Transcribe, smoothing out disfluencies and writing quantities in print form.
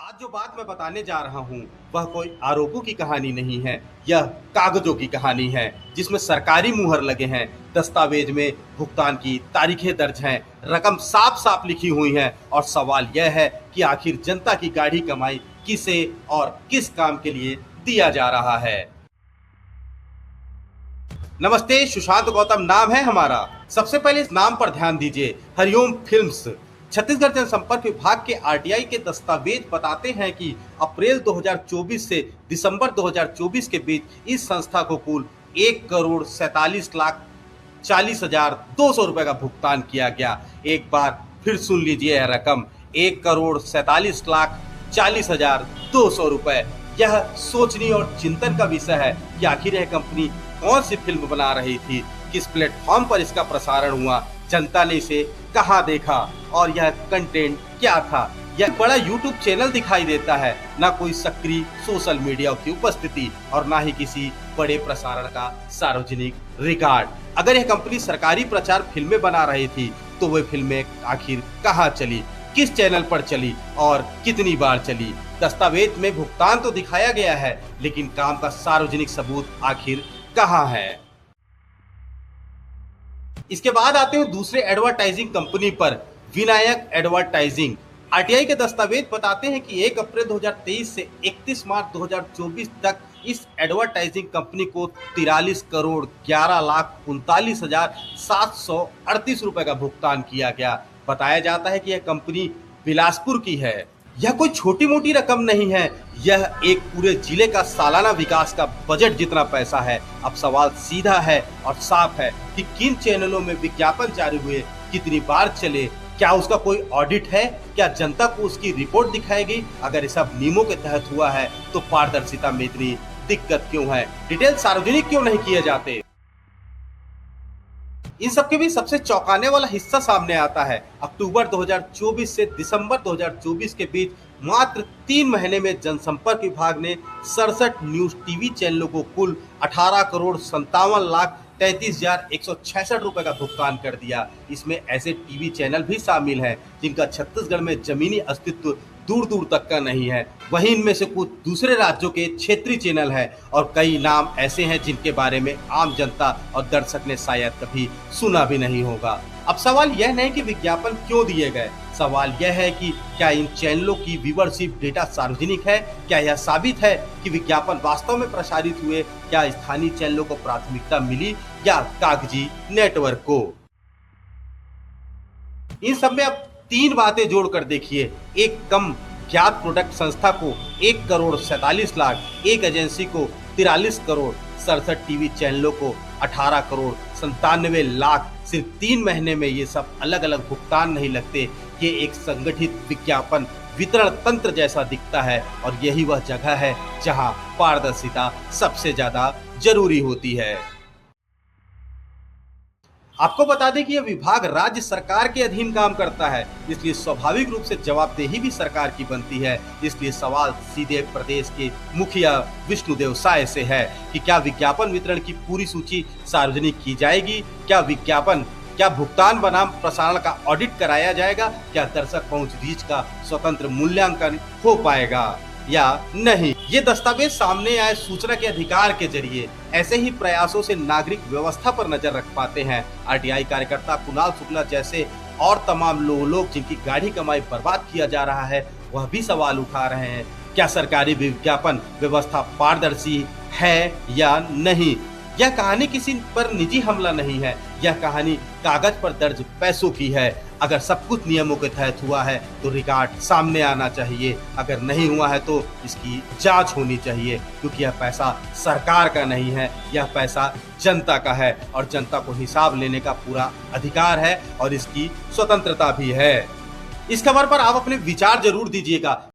आज जो बात मैं बताने जा रहा हूँ वह कोई आरोपों की कहानी नहीं है। यह कागजों की कहानी है जिसमें सरकारी मुहर लगे हैं, दस्तावेज में भुगतान की तारीखें दर्ज हैं, रकम साफ साफ लिखी हुई है और सवाल यह है कि आखिर जनता की गाढ़ी कमाई किसे और किस काम के लिए दिया जा रहा है। नमस्ते, सुशांत गौतम नाम है हमारा। सबसे पहले इस नाम पर ध्यान दीजिए, हरिओम फिल्म्स। छत्तीसगढ़ जनसंपर्क विभाग के आरटीआई के दस्तावेज बताते हैं कि अप्रैल 2024 से दिसंबर 2024 के बीच इस संस्था को कुल 1,47,40,200 रुपए का भुगतान किया गया। एक बार फिर सुन लीजिए यह रकम, 1,47,40,200 रुपए। यह सोचने और चिंतन का विषय है कि आखिर यह कंपनी कौन सी फिल्म बना रही थी, किस प्लेटफॉर्म पर इसका प्रसारण हुआ, जनता ने इसे कहां देखा और यह कंटेंट क्या था। यह बड़ा यूट्यूब चैनल दिखाई देता है, ना कोई सक्रिय सोशल मीडिया की उपस्थिति और ना ही किसी बड़े प्रसारण का सार्वजनिक रिकॉर्ड। अगर यह कंपनी सरकारी प्रचार फिल्में बना रही थी तो वह फिल्में आखिर कहां चली, किस चैनल पर चली और कितनी बार चली। दस्तावेज में भुगतान तो दिखाया गया है, लेकिन काम का सार्वजनिक सबूत आखिर कहां है। इसके बाद आते हैं दूसरे एडवर्टाइजिंग कंपनी पर, विनायक एडवर्टाइजिंग। आरटीआई के दस्तावेज बताते हैं कि 1 अप्रैल 2023 से 31 मार्च 2024 तक इस एडवर्टाइजिंग कंपनी को 43,11,39,738 रुपए का भुगतान किया गया। बताया जाता है कि यह कंपनी बिलासपुर की है। यह कोई छोटी मोटी रकम नहीं है, यह एक पूरे जिले का सालाना विकास का बजट जितना पैसा है। अब सवाल सीधा है और साफ है कि किन चैनलों में विज्ञापन जारी हुए, कितनी बार चले, क्या उसका कोई ऑडिट है, क्या जनता को उसकी रिपोर्ट दिखाएगी। अगर ये सब नियमों के तहत हुआ है तो पारदर्शिता में इतनी दिक्कत क्यों है, डिटेल सार्वजनिक क्यों नहीं किए जाते। इन सबके भी सबसे चौंकाने वाला हिस्सा सामने आता है। अक्टूबर 2024 से दिसंबर 2024 के बीच मात्र 3 महीने में जनसंपर्क विभाग ने 67 न्यूज टीवी चैनलों को कुल 18,57,33,166 रुपए का भुगतान कर दिया। इसमें ऐसे टीवी चैनल भी शामिल हैं जिनका छत्तीसगढ़ में जमीनी अस्तित्व दूर दूर तक का नहीं है। वहीं इनमें से कुछ दूसरे राज्यों के क्षेत्रीय चैनल हैं और कई नाम ऐसे हैं जिनके बारे में आम जनता और दर्शक ने शायद कभी सुना भी नहीं होगा। अब सवाल यह नहीं कि विज्ञापन क्यों दिए गए, सवाल यह है कि क्या इन चैनलों की व्यूअरशिप डेटा सार्वजनिक है, क्या यह साबित है कि विज्ञापन वास्तव में प्रसारित हुए, क्या स्थानीय चैनलों को प्राथमिकता मिली या कागजी नेटवर्क को। इन सब में अब 3 बातें जोड़कर देखिए। एक कम ज्ञात प्रोडक्ट संस्था को 1,47,00,000, एक एजेंसी को 43,67,00,000, टीवी चैनलों को 18,97,00,000। सिर्फ 3 महीने में ये सब अलग अलग भुगतान नहीं लगते। ये एक संगठित विज्ञापन वितरण तंत्र जैसा दिखता है और यही वह जगह है जहां पारदर्शिता सबसे ज्यादा जरूरी होती है। आपको बता दें कि यह विभाग राज्य सरकार के अधीन काम करता है, इसलिए स्वाभाविक रूप से जवाबदेही भी सरकार की बनती है। इसलिए सवाल सीधे प्रदेश के मुखिया विष्णुदेव साय से है कि क्या विज्ञापन वितरण की पूरी सूची सार्वजनिक की जाएगी, क्या भुगतान बनाम प्रसारण का ऑडिट कराया जाएगा, क्या दर्शक पहुंच रीच का स्वतंत्र मूल्यांकन हो पाएगा या नहीं। ये दस्तावेज सामने आए सूचना के अधिकार के जरिए। ऐसे ही प्रयासों से नागरिक व्यवस्था पर नजर रख पाते हैं। आरटीआई कार्यकर्ता कुणाल शुक्ला जैसे और तमाम लोग जिनकी गाढ़ी कमाई बर्बाद किया जा रहा है, वह भी सवाल उठा रहे हैं, क्या सरकारी विज्ञापन व्यवस्था पारदर्शी है या नहीं। यह कहानी किसी पर निजी हमला नहीं है, यह कहानी कागज पर दर्ज पैसों की है। अगर सब कुछ नियमों के तहत हुआ है तो रिकॉर्ड सामने आना चाहिए, अगर नहीं हुआ है तो इसकी जांच होनी चाहिए, क्योंकि यह पैसा सरकार का नहीं है, यह पैसा जनता का है और जनता को हिसाब लेने का पूरा अधिकार है और इसकी स्वतंत्रता भी है। इस खबर पर आप अपने विचार जरूर दीजिएगा।